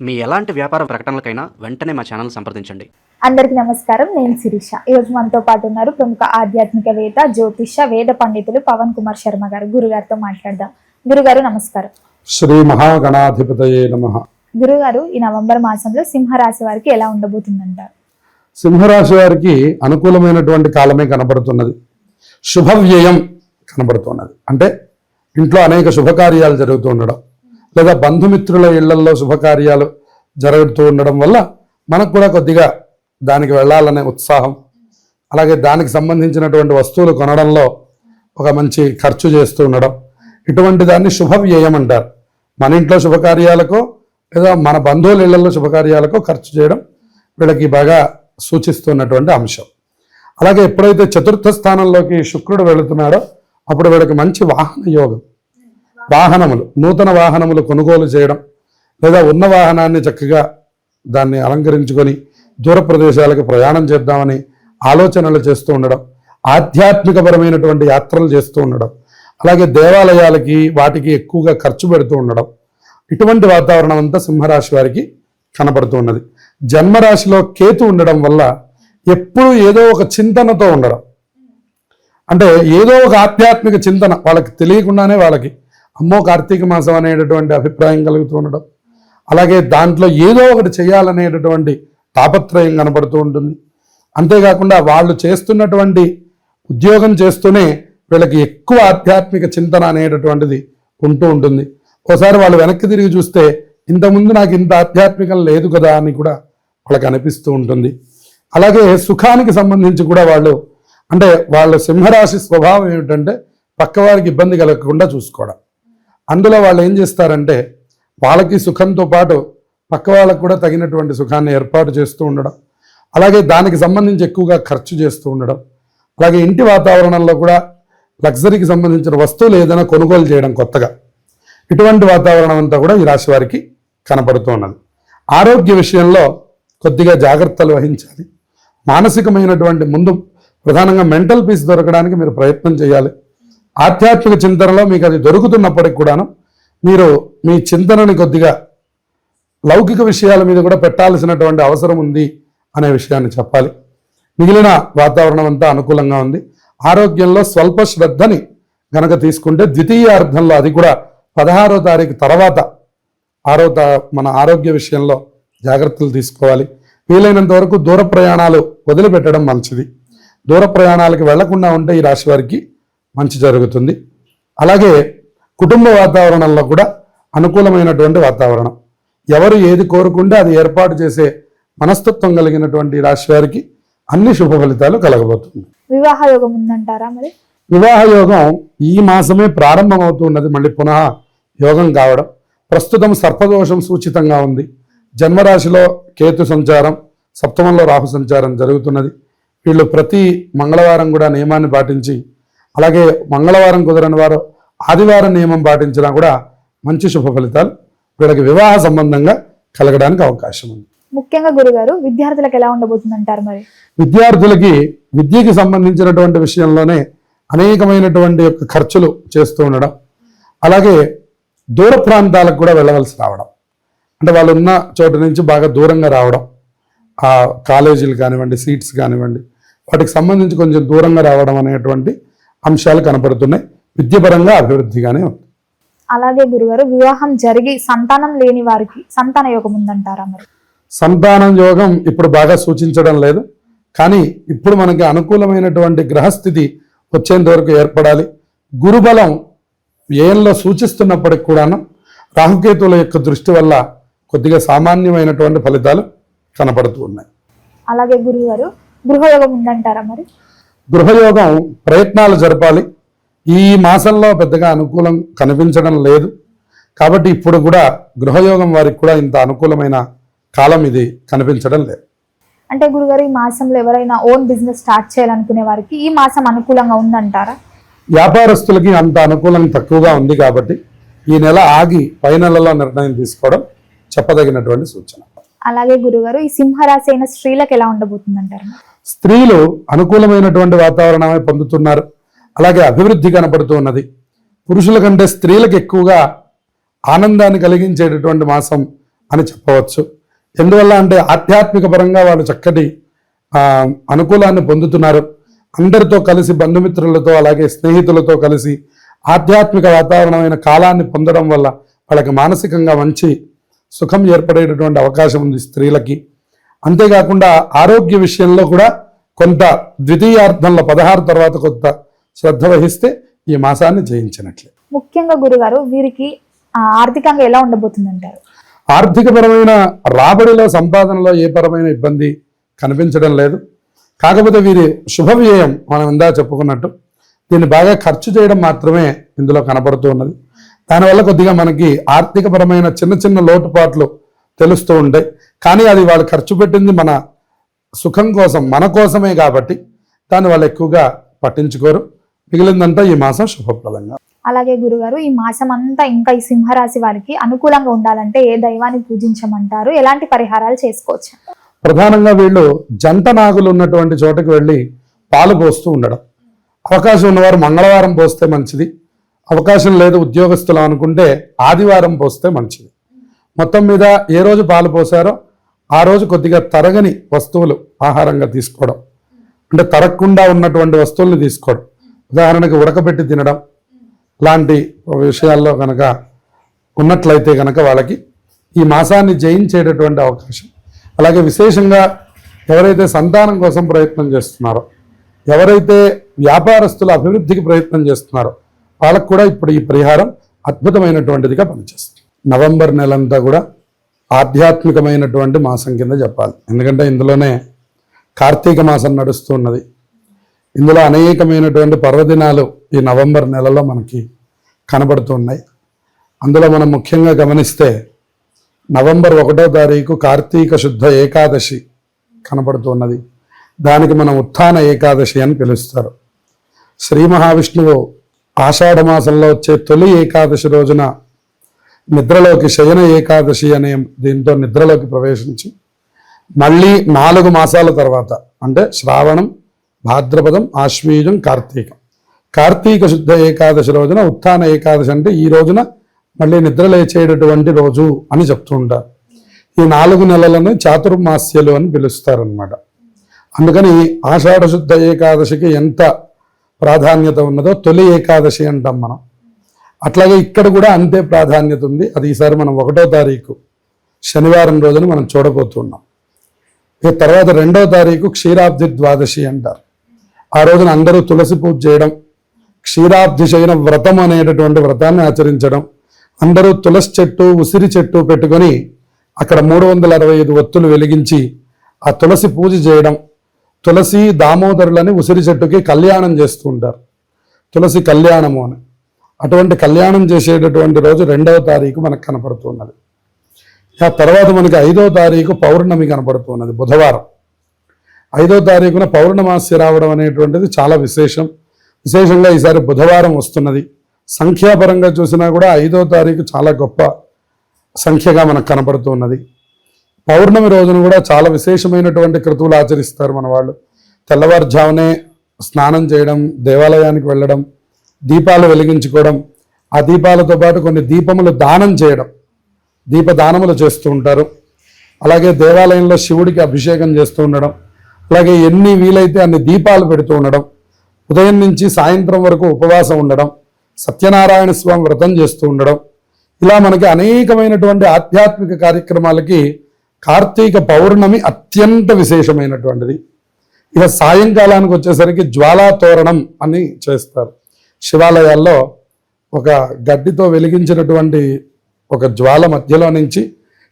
మీ ఎలాంటి వ్యాపార ప్రకటనలకైనా వెంటనే మా ఛానల్ సంప్రదించండి. అందరికీ నమస్కారం. నేను శిరీష. ఈరోజు మనతో పాటు ఉన్నారు ప్రముఖ ఆధ్యాత్మికవేత్త, జ్యోతిష, వేద పండితులు పవన్ కుమార్ శర్మ గారు. గురుగారితో మాట్లాడదాం. గురుగారు నమస్కారం. శ్రీ మహాగణాధిపతయే నమః. గురుగారు, ఈ నవంబర్ మాసంలో సింహరాశి వారికి ఎలా ఉండబోతుందంటారు? సింహరాశి వారికి అనుకూలమైనటువంటి కాలమే కనబడుతున్నది. శుభవ్యయం కనబడుతున్నది. అంటే ఇంట్లో అనేక శుభకార్యాలు జరుగుతూ ఉండడం, లేదా బంధుమిత్రుల ఇళ్లలో శుభకార్యాలు జరుగుతూ ఉండడం వల్ల మనకు కూడా కొద్దిగా దానికి వెళ్ళాలనే ఉత్సాహం, అలాగే దానికి సంబంధించినటువంటి వస్తువులు కొనడంలో ఒక మంచి ఖర్చు చేస్తూ ఉండడం, ఇటువంటి దాన్ని శుభవ్యయం అంటారు. మన ఇంట్లో శుభకార్యాలకో లేదా మన బంధువుల ఇళ్లలో శుభకార్యాలకో ఖర్చు చేయడం వీళ్ళకి బాగా సూచిస్తున్నటువంటి అంశం. అలాగే ఎప్పుడైతే చతుర్థ స్థానంలోకి శుక్రుడు వెళుతున్నాడో అప్పుడు వీళ్ళకి మంచి వాహన యోగం, వాహనములు, నూతన వాహనములు కొనుగోలు చేయడం, లేదా ఉన్న వాహనాన్ని చక్కగా దాన్ని అలంకరించుకొని దూర ప్రదేశాలకు ప్రయాణం చేద్దామని ఆలోచనలు చేస్తూ ఉండడం, ఆధ్యాత్మికపరమైనటువంటి యాత్రలు చేస్తూ ఉండడం, అలాగే దేవాలయాలకి వాటికి ఎక్కువగా ఖర్చు పెడుతూ ఉండడం, ఇటువంటి వాతావరణం అంతా సింహరాశి వారికి కనపడుతూ ఉన్నది. జన్మరాశిలో కేతు ఉండడం వల్ల ఎప్పుడూ ఏదో ఒక చింతనతో ఉండడం, అంటే ఏదో ఒక ఆధ్యాత్మిక చింతన వాళ్ళకి తెలియకుండానే వాళ్ళకి అమ్మో కార్తీక మాసం అనేటటువంటి అభిప్రాయం కలుగుతూ ఉండడం, అలాగే దాంట్లో ఏదో ఒకటి చేయాలనేటటువంటి తాపత్రయం కనపడుతూ ఉంటుంది. అంతేకాకుండా వాళ్ళు చేస్తున్నటువంటి ఉద్యోగం చేస్తూనే వీళ్ళకి ఎక్కువ ఆధ్యాత్మిక చింతన అనేటటువంటిది ఉంటూ ఉంటుంది. ఒకసారి వాళ్ళు వెనక్కి తిరిగి చూస్తే ఇంతకుముందు నాకు ఇంత ఆధ్యాత్మికం లేదు కదా అని కూడా వాళ్ళకి అనిపిస్తూ ఉంటుంది. అలాగే సుఖానికి సంబంధించి కూడా వాళ్ళ సింహరాశి స్వభావం ఏమిటంటే పక్కవారికి ఇబ్బంది కలగకుండా చూసుకోవడం. అందులో వాళ్ళు ఏం చేస్తారంటే వాళ్ళకి సుఖంతో పాటు పక్క వాళ్ళకు కూడా తగినటువంటి సుఖాన్ని ఏర్పాటు చేస్తూ ఉండడం, అలాగే దానికి సంబంధించి ఎక్కువగా ఖర్చు చేస్తూ ఉండడం, అలాగే ఇంటి వాతావరణంలో కూడా లగ్జరీకి సంబంధించిన వస్తువులు ఏదైనా కొనుగోలు చేయడం కొత్తగా, ఇటువంటి వాతావరణం అంతా కూడా ఈ రాశి వారికి కనపడుతూ ఉన్నది. ఆరోగ్య విషయంలో కొద్దిగా జాగ్రత్తలు వహించాలి. మానసికమైనటువంటి ముందు ప్రధానంగా మెంటల్ పీస్ దొరకడానికి మీరు ప్రయత్నం చేయాలి. ఆధ్యాత్మిక చింతనలో మీకు అది దొరుకుతున్నప్పటికి కూడాను మీరు మీ చింతనని కొద్దిగా లౌకిక విషయాల మీద కూడా పెట్టాల్సినటువంటి అవసరం ఉంది అనే విషయాన్ని చెప్పాలి. మిగిలిన వాతావరణం అంతా అనుకూలంగా ఉంది. ఆరోగ్యంలో స్వల్ప శ్రద్ధని గనక తీసుకుంటే ద్వితీయార్థంలో, అది కూడా 16వ తారీఖు తర్వాత మన ఆరోగ్య విషయంలో జాగ్రత్తలు తీసుకోవాలి. వీలైనంత వరకు దూర ప్రయాణాలు వదిలిపెట్టడం మంచిది. దూర ప్రయాణాలకు వెళ్లకుండా ఉంటే ఈ రాశి వారికి మంచి జరుగుతుంది. అలాగే కుటుంబ వాతావరణంలో కూడా అనుకూలమైనటువంటి వాతావరణం, ఎవరు ఏది కోరుకుంటే అది ఏర్పాటు చేసే మనస్తత్వం కలిగినటువంటి రాశి వారికి అన్ని శుభ ఫలితాలు కలగబోతుంది. వివాహ యోగం ఉందంటారా? మరి వివాహ యోగం ఈ మాసమే ప్రారంభమవుతున్నది. మళ్ళీ పునః యోగం కావడం, ప్రస్తుతం సర్పదోషం సూచితంగా ఉంది. జన్మరాశిలో కేతు సంచారం, సప్తమంలో రాహు సంచారం జరుగుతున్నది. వీళ్ళు ప్రతి మంగళవారం కూడా నియమాన్ని పాటించి, అలాగే మంగళవారం కుదరని వారు ఆదివారం నియమం పాటించినా కూడా మంచి శుభ ఫలితాలు వీళ్ళకి వివాహ సంబంధంగా కలగడానికి అవకాశం ఉంది. ముఖ్యంగా గురుగారు, విద్యార్థులకు ఎలా ఉండబోతుందంటారు? మరి విద్యార్థులకి విద్యకి సంబంధించినటువంటి విషయంలోనే అనేకమైనటువంటి ఖర్చులు చేస్తూ ఉండడం, అలాగే దూర ప్రాంతాలకు కూడా వెళ్ళవలసి రావడం, అంటే వాళ్ళు ఉన్న చోటు నుంచి బాగా దూరంగా రావడం, ఆ కాలేజీలు కానివ్వండి, సీట్స్ కానివ్వండి, వాటికి సంబంధించి కొంచెం దూరంగా రావడం అనేటువంటి అంశాలు కనపడుతున్నాయి. విద్యపరంగా అభివృద్ధిగానే ఉంది. అలాగే గురుగారు, వివాహం జరిగి సంతానం లేని వారికి సంతాన యోగం ఉందంటారా? మరి సంతానం యోగం ఇప్పుడు బాగా సూచించడం లేదు, కానీ ఇప్పుడు మనకి అనుకూలమైనటువంటి గ్రహస్థితి వచ్చేంత వరకు ఏర్పడాలి. గురుబలం వ్యయంలో సూచిస్తున్నప్పటికి కూడాను రాహుకేతువుల యొక్క దృష్టి వల్ల కొద్దిగా సామాన్యమైనటువంటి ఫలితాలు కనపడుతూ ఉన్నాయి. అలాగే గురుగారు, గృహయోగం ఉందంటారా? మరి గృహయోగం ప్రయత్నాలు జరపాలి. ఈ మాసంలో పెద్దగా అనుకూలం కనిపించడం లేదు, కాబట్టి ఇప్పుడు కూడా గృహయోగం వారికి కూడా ఇంత అనుకూలమైన కాలం ఇది కనిపించడం లేదు. అంటే గురుగారు, ఈ మాసంలో ఎవరైనా ఓన్ బిజినెస్ స్టార్ట్ చేయాలనుకునే వారికి ఈ మాసం అనుకూలంగా ఉందంటారా? వ్యాపారస్తులకి అంత అనుకూలం తక్కువగా ఉంది, కాబట్టి ఈ నెల ఆగి పై నెలలో నిర్ణయం తీసుకోవడం చెప్పదగినటువంటి సూచన. అలాగే గురుగారు, ఈ సింహరాశి అయిన స్త్రీలకు ఎలా ఉండబోతుందంటారు? స్త్రీలు అనుకూలమైనటువంటి వాతావరణమే పొందుతున్నారు. అలాగే అభివృద్ధి కనపడుతూ ఉన్నది. పురుషుల కంటే స్త్రీలకు ఎక్కువగా ఆనందాన్ని కలిగించేటటువంటి మాసం అని చెప్పవచ్చు. ఎందువల్ల అంటే ఆధ్యాత్మిక పరంగా వాళ్ళు చక్కటి అనుకూలాన్ని పొందుతున్నారు. అందరితో కలిసి, బంధుమిత్రులతో అలాగే స్నేహితులతో కలిసి ఆధ్యాత్మిక వాతావరణమైన కాలాన్ని పొందడం వల్ల వాళ్ళకి మానసికంగా మంచి సుఖం ఏర్పడేటటువంటి అవకాశం ఉంది స్త్రీలకి. అంతేకాకుండా ఆరోగ్య విషయంలో కూడా కొంత ద్వితీయార్థంలో 16 తర్వాత కొంత శ్రద్ధ వహిస్తే ఈ మాసాన్ని జయించినట్లే. ముఖ్యంగా గురుగారు వీరికి ఆర్థికంగా ఎలా ఉండబోతుందంటారు? ఆర్థికపరమైన రాబడిలో, సంపాదనలో ఏ పరమైన ఇబ్బంది కనిపించడం లేదు. కాకపోతే వీరి శుభవ్యయం మనం ఇందా చెప్పుకున్నట్టు దీన్ని బాగా ఖర్చు చేయడం మాత్రమే ఇందులో కనపడుతూ ఉన్నది. దానివల్ల కొద్దిగా మనకి ఆర్థికపరమైన చిన్న చిన్న లోటుపాట్లు తెలుస్తూ ఉంటాయి. కానీ అది వాళ్ళు ఖర్చు పెట్టింది మన సుఖం కోసం, మన కోసమే కాబట్టి దాన్ని వాళ్ళు ఎక్కువగా పట్టించుకోరు. మిగిలిందంతా ఈ మాసం శుభప్రదంగా. అలాగే గురుగారు ఈ మాసం అంతా ఇంకా ఈ సింహరాశి వారికి అనుకూలంగా ఉండాలంటే ఏ దైవాన్ని పూజించమంటారు? ఎలాంటి పరిహారాలు చేసుకోవచ్చు? ప్రధానంగా వీళ్ళు జంట నాగులు ఉన్నటువంటి చోటకి వెళ్ళి పాలు పోస్తూ ఉండడం. అవకాశం ఉన్నవారు మంగళవారం పోస్తే మంచిది. అవకాశం లేదు ఉద్యోగస్తులు అనుకుంటే ఆదివారం పోస్తే మంచిది. మొత్తం మీద ఏ రోజు పాలు పోసారో ఆ రోజు కొద్దిగా తరగని వస్తువులు ఆహారంగా తీసుకోవడం, అంటే తరగకుండా ఉన్నటువంటి వస్తువుల్ని తీసుకోవడం. ఉదాహరణకి ఉడకబెట్టి తినడం లాంటి విషయాల్లో కనుక ఉన్నట్లయితే కనుక వాళ్ళకి ఈ మాసాన్ని జయించేటటువంటి అవకాశం. అలాగే విశేషంగా ఎవరైతే సంతానం కోసం ప్రయత్నం చేస్తున్నారో, ఎవరైతే వ్యాపారస్తుల అభివృద్ధికి ప్రయత్నం చేస్తున్నారో వాళ్ళకు కూడా ఇప్పుడు ఈ పరిహారం అద్భుతమైనటువంటిదిగా పనిచేస్తుంది. నవంబర్ నెలంతా కూడా ఆధ్యాత్మికమైనటువంటి మాసం కింద చెప్పాలి. ఎందుకంటే ఇందులోనే కార్తీక మాసం నడుస్తూ ఉన్నది. ఇందులో అనేకమైనటువంటి పర్వదినాలు ఈ నవంబర్ నెలలో మనకి కనబడుతున్నాయి. అందులో మనం ముఖ్యంగా గమనిస్తే నవంబర్ 1వ తారీఖు కార్తీక శుద్ధ ఏకాదశి కనబడుతున్నది. దానికి మనం ఉత్థాన ఏకాదశి అని పిలుస్తారు. శ్రీ మహావిష్ణువు ఆషాఢ మాసంలో వచ్చే తొలి ఏకాదశి రోజున నిద్రలోకి, శయన ఏకాదశి అనే దీంతో నిద్రలోకి ప్రవేశించి మళ్ళీ 4 మాసాల తర్వాత, అంటే శ్రావణం, భాద్రపదం, ఆశ్వీజం, కార్తీకం, కార్తీక శుద్ధ ఏకాదశి రోజున ఉత్థాన ఏకాదశి, అంటే ఈ రోజున మళ్ళీ నిద్ర లేచేటటువంటి రోజు అని చెప్తూ ఉంటారు. ఈ 4 నెలలను చాతుర్మాస్యలు అని పిలుస్తారనమాట. అందుకని ఆషాఢ శుద్ధ ఏకాదశికి ఎంత ప్రాధాన్యత ఉన్నదో తొలి ఏకాదశి అంటాం మనం. అట్లాగే ఇక్కడ కూడా అంతే ప్రాధాన్యత ఉంది. అది ఈసారి మనం 1వ తారీఖు శనివారం రోజున మనం చూడబోతున్నాం. ఇక తర్వాత 2వ తారీఖు క్షీరాబ్ది ద్వాదశి అంటారు. ఆ రోజున అందరూ తులసి పూజ చేయడం, క్షీరాబ్ది శయన వ్రతం అనేటటువంటి వ్రతాన్ని ఆచరించడం, అందరూ తులసి చెట్టు, ఉసిరి చెట్టు పెట్టుకొని అక్కడ 365 ఒత్తులు వెలిగించి ఆ తులసి పూజ చేయడం. తులసి దామోదరులని ఉసిరి చెట్టుకి కళ్యాణం చేస్తూ ఉంటారు, తులసి కళ్యాణము అని. అటువంటి కళ్యాణం చేసేటటువంటి రోజు 2వ తారీఖు మనకు కనపడుతున్నది. ఆ తర్వాత మనకి 5వ తారీఖు పౌర్ణమి కనపడుతున్నది, బుధవారం. 5వ తారీఖున పౌర్ణమాస్య రావడం అనేటువంటిది చాలా విశేషం. విశేషంగా ఈసారి బుధవారం వస్తున్నది. సంఖ్యాపరంగా చూసినా కూడా 5వ తారీఖు చాలా గొప్ప సంఖ్యగా మనకు కనపడుతున్నది. పౌర్ణమి రోజున కూడా చాలా విశేషమైనటువంటి క్రతువులు ఆచరిస్తారు మన వాళ్ళు. తెల్లవారుజామునే స్నానం చేయడం, దేవాలయానికి వెళ్ళడం, దీపాలు వెలిగించుకోవడం, ఆ దీపాలతో పాటు కొన్ని దీపములు దానం చేయడం, దీపదానములు చేస్తూ ఉంటారు. అలాగే దేవాలయంలో శివుడికి అభిషేకం చేస్తూ ఉండడం, అలాగే ఎన్ని వీలైతే అన్ని దీపాలు పెడుతూ ఉండడం, ఉదయం నుంచి సాయంత్రం వరకు ఉపవాసం ఉండడం, సత్యనారాయణ స్వామి వ్రతం చేస్తూ ఉండడం, ఇలా మనకి అనేకమైనటువంటి ఆధ్యాత్మిక కార్యక్రమాలకి కార్తీక పౌర్ణమి అత్యంత విశేషమైనటువంటిది. ఇక సాయంకాలానికి వచ్చేసరికి జ్వాలా తోరణం అని చేస్తారు. శివాలయాల్లో ఒక గడ్డితో వెలిగించినటువంటి ఒక జ్వాల మధ్యలో నుంచి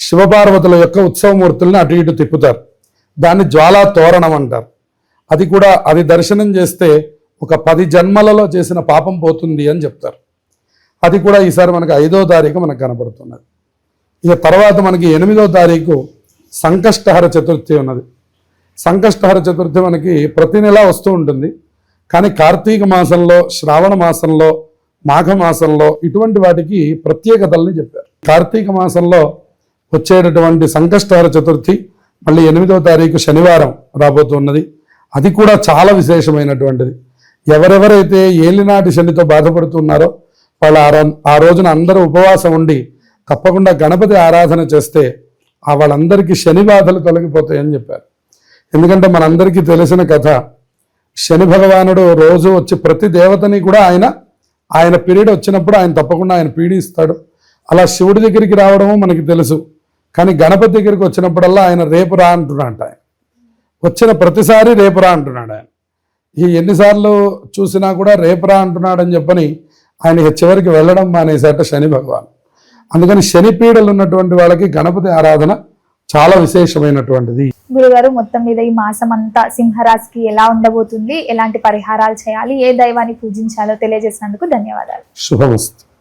శివపార్వతుల యొక్క ఉత్సవమూర్తుల్ని అటు ఇటు తిప్పుతారు. దాన్ని జ్వాలా తోరణం అంటారు. అది కూడా అది దర్శనం చేస్తే ఒక 10 జన్మలలో చేసిన పాపం పోతుంది అని చెప్తారు. అది కూడా ఈసారి మనకు 5వ తారీఖు మనకు కనపడుతున్నది. ఇక తర్వాత మనకి 8వ తారీఖు సంకష్టహర చతుర్థి ఉన్నది. సంకష్టహర చతుర్థి మనకి ప్రతి నెల వస్తూ ఉంటుంది. కానీ కార్తీక మాసంలో, శ్రావణ మాసంలో, మాఘమాసంలో ఇటువంటి వాటికి ప్రత్యేకతల్ని చెప్పారు. కార్తీక మాసంలో వచ్చేటటువంటి సంకష్టహర చతుర్థి మళ్ళీ 8వ తారీఖు శనివారం రాబోతున్నది. అది కూడా చాలా విశేషమైనటువంటిది. ఎవరెవరైతే ఏలినాటి శనితో బాధపడుతున్నారో వాళ్ళు ఆ రోజున అందరూ ఉపవాసం ఉండి తప్పకుండా గణపతి ఆరాధన చేస్తే ఆ వాళ్ళందరికీ శని బాధలు తొలగిపోతాయని చెప్పారు. ఎందుకంటే మనందరికీ తెలిసిన కథ, శని భగవానుడు రోజు వచ్చి ప్రతి దేవతని కూడా ఆయన పీరియడ్ వచ్చినప్పుడు ఆయన తప్పకుండా ఆయన పీడిస్తాడు. అలా శివుడి దగ్గరికి రావడము మనకి తెలుసు. కానీ గణపతి దగ్గరికి వచ్చినప్పుడల్లా ఆయన రేపు రా అంటున్నాడు. ఆయన వచ్చిన ప్రతిసారి రేపు రా అంటున్నాడు. ఆయన ఎన్నిసార్లు చూసినా కూడా రేపు రా అంటున్నాడని చెప్పని ఆయన చివరికి వెళ్ళడం మానేసేట శని భగవాన్. అందుకని శని పీడలు ఉన్నటువంటి వాళ్ళకి గణపతి ఆరాధన చాలా విశేషమైనటువంటిది. గురుగారు, మొత్తం మీద ఈ మాసం అంతా సింహరాశికి ఎలా ఉండబోతుంది, ఎలాంటి పరిహారాలు చేయాలి, ఏ దైవాన్ని పూజించాలో తెలియజేసినందుకు ధన్యవాదాలు. శుభమస్తు.